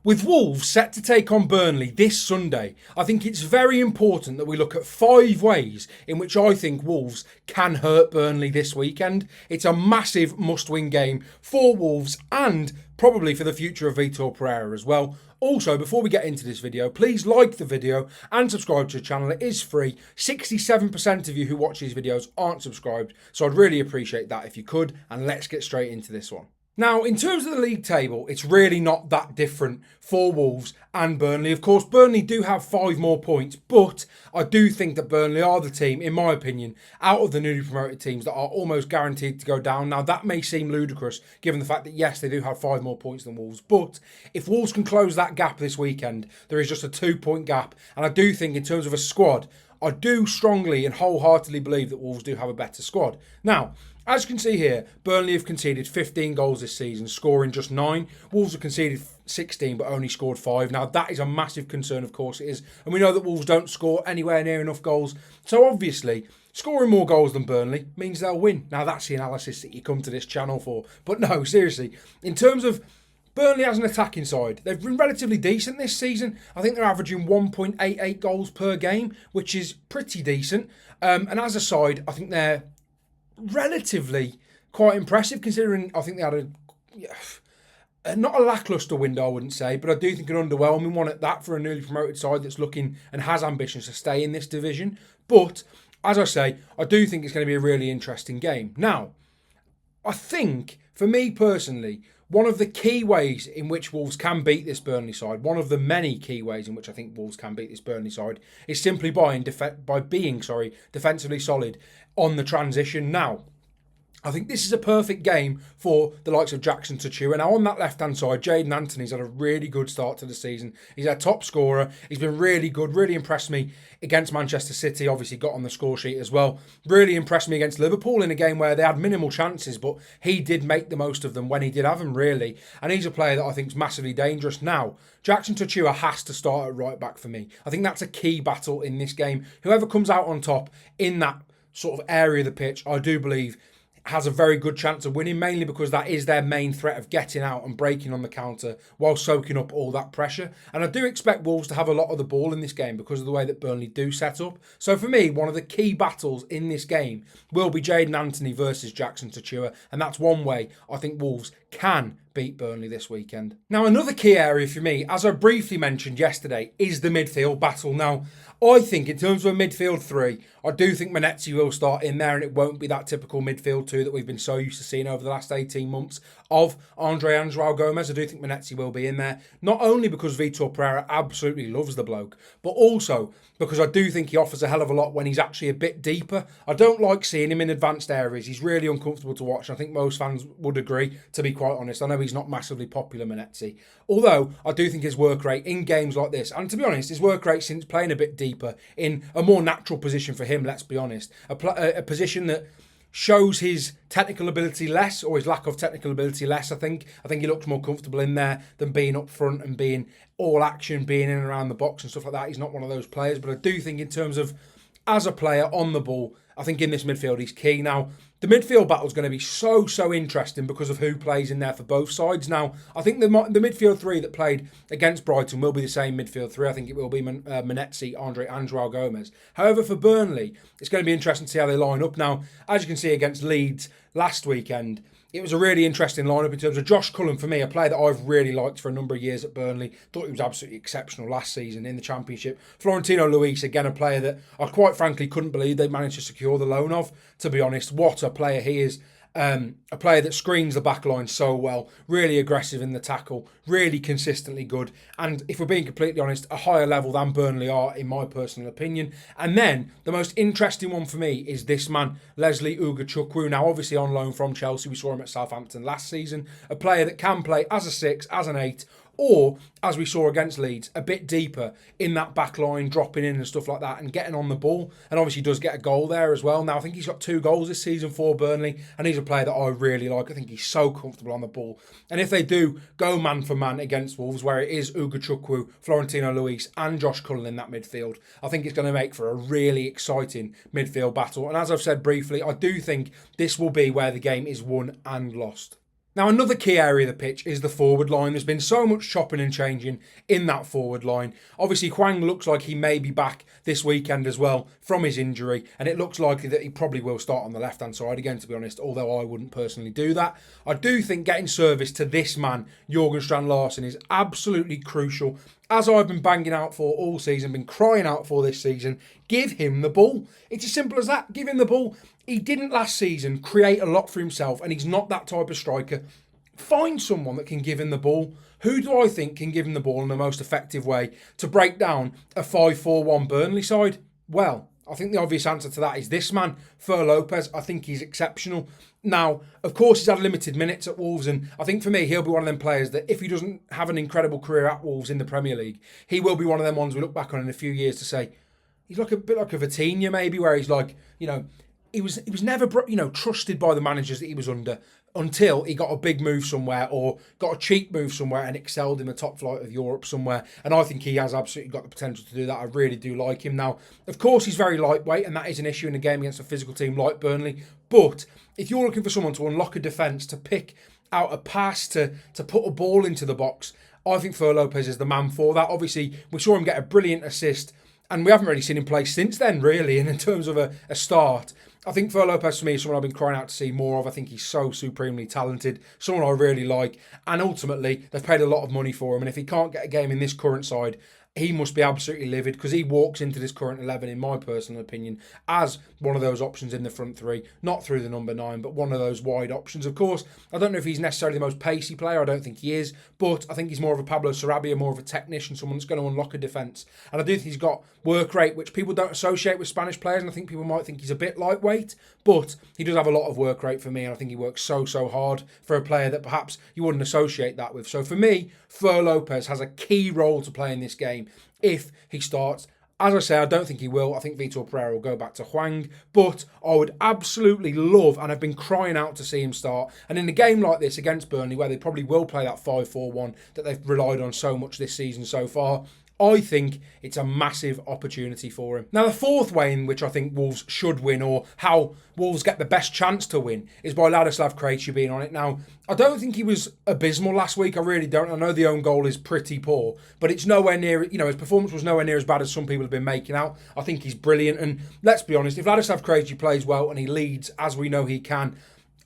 With Wolves set to take on Burnley this Sunday, I think it's very important that we look at 5 ways in which I think Wolves can hurt Burnley this weekend. It's a massive must-win game for Wolves and probably for the future of Vitor Pereira as well. Also, before we get into this video, please like the video and subscribe to the channel. It is free. 67% of you who watch these videos aren't subscribed, so I'd really appreciate that if you could. And let's get straight into this one. Now, in terms of the league table, it's really not that different for Wolves and Burnley. Of course, Burnley do have 5 more points, but I do think that Burnley are the team, in my opinion, out of the newly promoted teams that are almost guaranteed to go down. Now, that may seem ludicrous, given the fact that, yes, they do have 5 more points than Wolves, but if Wolves can close that gap this weekend, there is just a 2-point gap. And I do think, in terms of a squad, I do strongly and wholeheartedly believe that Wolves do have a better squad. Now, as you can see here, Burnley have conceded 15 goals this season, scoring just 9. Wolves have conceded 16 but only scored 5. Now, that is a massive concern, of course it is. And we know that Wolves don't score anywhere near enough goals. So obviously, scoring more goals than Burnley means they'll win. Now, that's the analysis that you come to this channel for. But no, seriously, in terms of Burnley as an attacking side, they've been relatively decent this season. I think they're averaging 1.88 goals per game, which is pretty decent. And as a side, I think they're relatively quite impressive, considering I think they had not a lacklustre window, I wouldn't say, but I do think an underwhelming one at that for a newly promoted side that's looking and has ambitions to stay in this division. But as I say, I do think it's going to be a really interesting game. Now, I think for me personally, one of the key ways in which Wolves can beat this Burnley side, one of the many key ways in which I think Wolves can beat this Burnley side, is simply by being defensively solid on the transition. Now, I think this is a perfect game for the likes of Jackson Tuchua. Now, on that left-hand side, Jayden Anthony's had a really good start to the season. He's our top scorer. He's been really good, really impressed me against Manchester City. Obviously, got on the score sheet as well. Really impressed me against Liverpool in a game where they had minimal chances, but he did make the most of them when he did have them, really. And he's a player that I think is massively dangerous. Now, Jackson Tuchua has to start at right-back for me. I think that's a key battle in this game. Whoever comes out on top in that sort of area of the pitch, I do believe has a very good chance of winning, mainly because that is their main threat of getting out and breaking on the counter while soaking up all that pressure. And I do expect Wolves to have a lot of the ball in this game because of the way that Burnley do set up. So for me, one of the key battles in this game will be Jayden Anthony versus Jackson Tuchua, and that's one way I think Wolves can beat Burnley this weekend. Now, another key area for me, as I briefly mentioned yesterday, is the midfield battle. Now, I think in terms of a midfield 3, I do think Menezes will start in there, and it won't be that typical midfield 2 that we've been so used to seeing over the last 18 months of Andre and João Gomez. I do think Menezes will be in there, not only because Vitor Pereira absolutely loves the bloke, but also because I do think he offers a hell of a lot when he's actually a bit deeper. I don't like seeing him in advanced areas. He's really uncomfortable to watch. I think most fans would agree, to be quite honest. I know he's not massively popular, Menezes. Although, I do think his work rate in games like this, and to be honest, his work rate since playing a bit deeper in a more natural position for him, let's be honest. A position that shows his technical ability less, or his lack of technical ability less, I think. I think he looks more comfortable in there than being up front and being all action, being in and around the box and stuff like that. He's not one of those players, but I do think in terms of as a player on the ball, I think in this midfield he's key. Now, the midfield battle is going to be so interesting because of who plays in there for both sides. Now, I think the midfield 3 that played against Brighton will be the same midfield 3. I think it will be Menezes, Andre and João Gomez. However, for Burnley, it's going to be interesting to see how they line up. Now, as you can see against Leeds last weekend, it was a really interesting lineup in terms of Josh Cullen, for me, a player that I've really liked for a number of years at Burnley. Thought he was absolutely exceptional last season in the Championship. Florentino Luis, again, a player that I quite frankly couldn't believe they managed to secure the loan of, to be honest. What a player he is. A player that screens the back line so well, really aggressive in the tackle, really consistently good, and if we're being completely honest, a higher level than Burnley are, in my personal opinion. And then, the most interesting one for me is this man, Leslie Ugachukwu, now obviously on loan from Chelsea. We saw him at Southampton last season, a player that can play as a 6, as an 8, or, as we saw against Leeds, a bit deeper in that back line, dropping in and stuff like that and getting on the ball. And obviously does get a goal there as well. Now, I think he's got 2 goals this season for Burnley, and he's a player that I really like. I think he's so comfortable on the ball. And if they do go man for man against Wolves, where it is Ugachukwu, Florentino Luis and Josh Cullen in that midfield, I think it's going to make for a really exciting midfield battle. And as I've said briefly, I do think this will be where the game is won and lost. Now, another key area of the pitch is the forward line. There's been so much chopping and changing in that forward line. Obviously, Hwang looks like he may be back this weekend as well from his injury, and it looks likely that he probably will start on the left-hand side again, to be honest, although I wouldn't personally do that. I do think getting service to this man, Jørgen Strand Larsen, is absolutely crucial. As I've been banging out for all season, been crying out for this season, give him the ball. It's as simple as that. Give him the ball. He didn't last season create a lot for himself, and he's not that type of striker. Find someone that can give him the ball. Who do I think can give him the ball in the most effective way to break down a 5-4-1 Burnley side? Well, I think the obvious answer to that is this man, Fer Lopez. I think he's exceptional. Now, of course, he's had limited minutes at Wolves, and I think for me, he'll be one of them players that if he doesn't have an incredible career at Wolves in the Premier League, he will be one of them ones we look back on in a few years to say, he's like a bit like a Vitinha maybe, where he's like, he was never, trusted by the managers that he was under until he got a big move somewhere or got a cheap move somewhere and excelled in the top flight of Europe somewhere. And I think he has absolutely got the potential to do that. I really do like him. Now, of course, he's very lightweight, and that is an issue in a game against a physical team like Burnley. But if you're looking for someone to unlock a defence, to pick out a pass, to put a ball into the box, I think Fer Lopez is the man for that. Obviously, we saw him get a brilliant assist, and we haven't really seen him play since then, really, and in terms of a start. I think Fer Lopez, for me, is someone I've been crying out to see more of. I think he's so supremely talented, someone I really like, and ultimately, they've paid a lot of money for him, and if he can't get a game in this current side, he must be absolutely livid, because he walks into this current 11, in my personal opinion, as one of those options in the front three, not through the number 9, but one of those wide options. Of course, I don't know if he's necessarily the most pacey player, I don't think he is, but I think he's more of a Pablo Sarabia, more of a technician, someone that's going to unlock a defence. And I do think he's got work rate, which people don't associate with Spanish players, and I think people might think he's a bit lightweight, but he does have a lot of work rate for me, and I think he works so hard for a player that perhaps you wouldn't associate that with. So for me, Fer Lopez has a key role to play in this game if he starts. As I say, I don't think he will. I think Vitor Pereira will go back to Hwang, but I would absolutely love, and I've been crying out to see him start. And in a game like this against Burnley, where they probably will play that 5-4-1 that they've relied on so much this season so far, I think it's a massive opportunity for him. Now, the fourth way in which I think Wolves should win, or how Wolves get the best chance to win, is by Ladislav Krejci being on it. Now, I don't think he was abysmal last week. I really don't. I know the own goal is pretty poor, but it's nowhere near, his performance was nowhere near as bad as some people have been making out. I think he's brilliant. And let's be honest, if Ladislav Krejci plays well and he leads, as we know he can,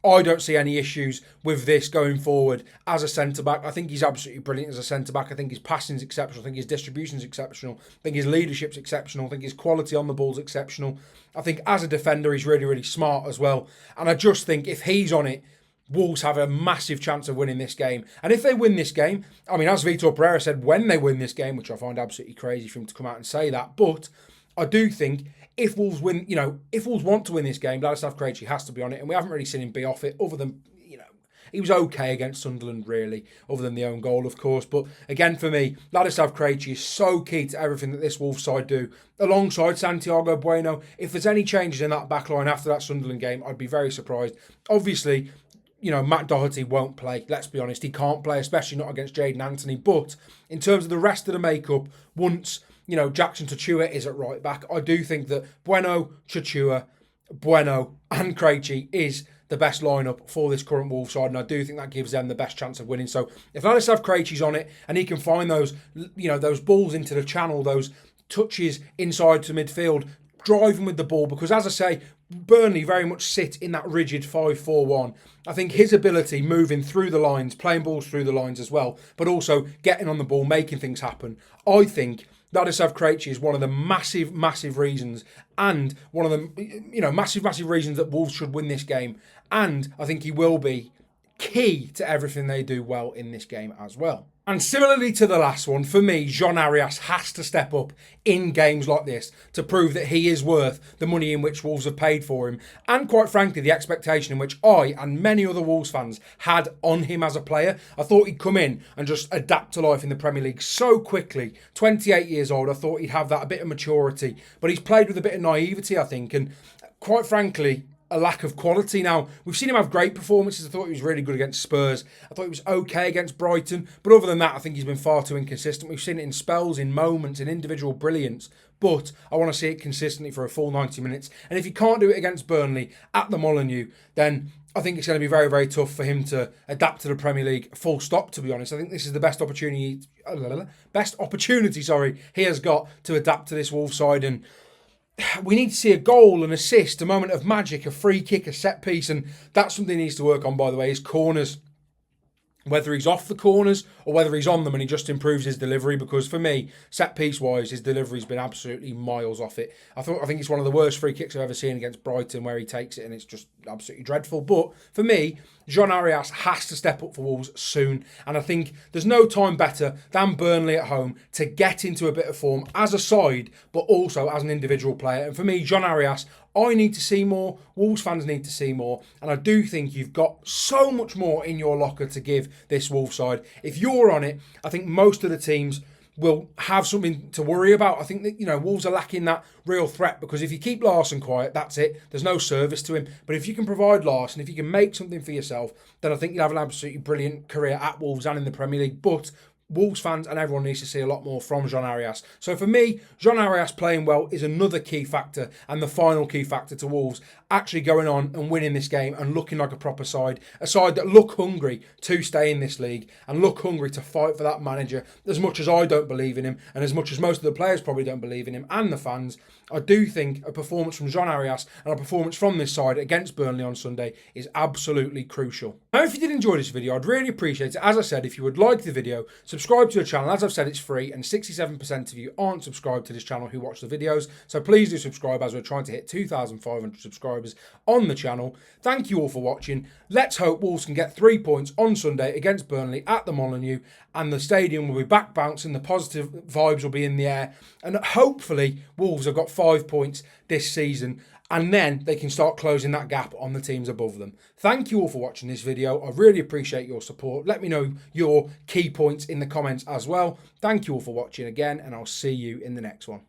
I don't see any issues with this going forward as a centre-back. I think he's absolutely brilliant as a centre-back. I think his passing's exceptional. I think his distribution's exceptional. I think his leadership's exceptional. I think his quality on the ball's exceptional. I think as a defender, he's really smart as well. And I just think if he's on it, Wolves have a massive chance of winning this game. And if they win this game, I mean, as Vitor Pereira said, when they win this game, which I find absolutely crazy for him to come out and say that, but I do think if Wolves win, if Wolves want to win this game, Ladislav Krejci has to be on it, and we haven't really seen him be off it, other than, he was okay against Sunderland, really, other than the own goal, of course. But again, for me, Ladislav Krejci is so key to everything that this Wolves side do, alongside Santiago Bueno. If there's any changes in that backline after that Sunderland game, I'd be very surprised. Obviously, Matt Doherty won't play, let's be honest. He can't play, especially not against Jadon Anthony. But in terms of the rest of the makeup, once Jackson Tchouchua is at right back, I do think that Bueno, Tchouchua, Bueno and Krejci is the best lineup for this current Wolves side, and I do think that gives them the best chance of winning. So if Ladislav Krejci's on it and he can find those, those balls into the channel, those touches inside to midfield, driving with the ball, because as I say, Burnley very much sit in that rigid 5-4-1. I think his ability moving through the lines, playing balls through the lines as well, but also getting on the ball, making things happen, I think Ladislav Krejci is one of the massive reasons, and one of the massive reasons that Wolves should win this game. And I think he will be key to everything they do well in this game as well. And similarly to the last one, for me, Jean Arias has to step up in games like this to prove that he is worth the money in which Wolves have paid for him, and quite frankly, the expectation in which I and many other Wolves fans had on him as a player. I thought he'd come in and just adapt to life in the Premier League so quickly. 28 years old, I thought he'd have that, a bit of maturity, but he's played with a bit of naivety, I think, and quite frankly, a lack of quality. Now, we've seen him have great performances. I thought he was really good against Spurs. I thought he was okay against Brighton. But other than that, I think he's been far too inconsistent. We've seen it in spells, in moments, in individual brilliance. But I want to see it consistently for a full 90 minutes. And if he can't do it against Burnley at the Molineux, then I think it's going to be very, very tough for him to adapt to the Premier League, full stop, to be honest. I think this is the best opportunity, he has got to adapt to this Wolves side. And we need to see a goal, an assist, a moment of magic, a free kick, a set piece. And that's something he needs to work on, by the way, his corners. Whether he's off the corners or whether he's on them and he just improves his delivery, because for me, set piece wise, his delivery's been absolutely miles off it. I think it's one of the worst free kicks I've ever seen against Brighton, where he takes it and it's just absolutely dreadful. But for me, Jean Arias has to step up for Wolves soon, and I think there's no time better than Burnley at home to get into a bit of form as a side, but also as an individual player. And for me, Jean Arias, I need to see more. Wolves fans need to see more. And I do think you've got so much more in your locker to give this Wolves side. If you're on it, I think most of the teams will have something to worry about. I think that, Wolves are lacking that real threat, because if you keep Larson quiet, that's it. There's no service to him. But if you can provide Larson, if you can make something for yourself, then I think you'll have an absolutely brilliant career at Wolves and in the Premier League. But Wolves fans and everyone needs to see a lot more from Jean Arias. So for me, Jean Arias playing well is another key factor, and the final key factor to Wolves actually going on and winning this game and looking like a proper side. A side that look hungry to stay in this league and look hungry to fight for that manager. As much as I don't believe in him, and as much as most of the players probably don't believe in him and the fans, I do think a performance from Jean Arias and a performance from this side against Burnley on Sunday is absolutely crucial. Now, if you did enjoy this video, I'd really appreciate it. As I said, if you would like the video, subscribe to the channel. As I've said, it's free, and 67% of you aren't subscribed to this channel who watch the videos. So please do subscribe, as we're trying to hit 2,500 subscribers on the channel. Thank you all for watching. Let's hope Wolves can get 3 points on Sunday against Burnley at the Molineux, and the stadium will be back bouncing. The positive vibes will be in the air, and hopefully Wolves have got 5 points this season, and then they can start closing that gap on the teams above them. Thank you all for watching this video. I really appreciate your support. Let me know your key points in the comments as well. Thank you all for watching again, and I'll see you in the next one.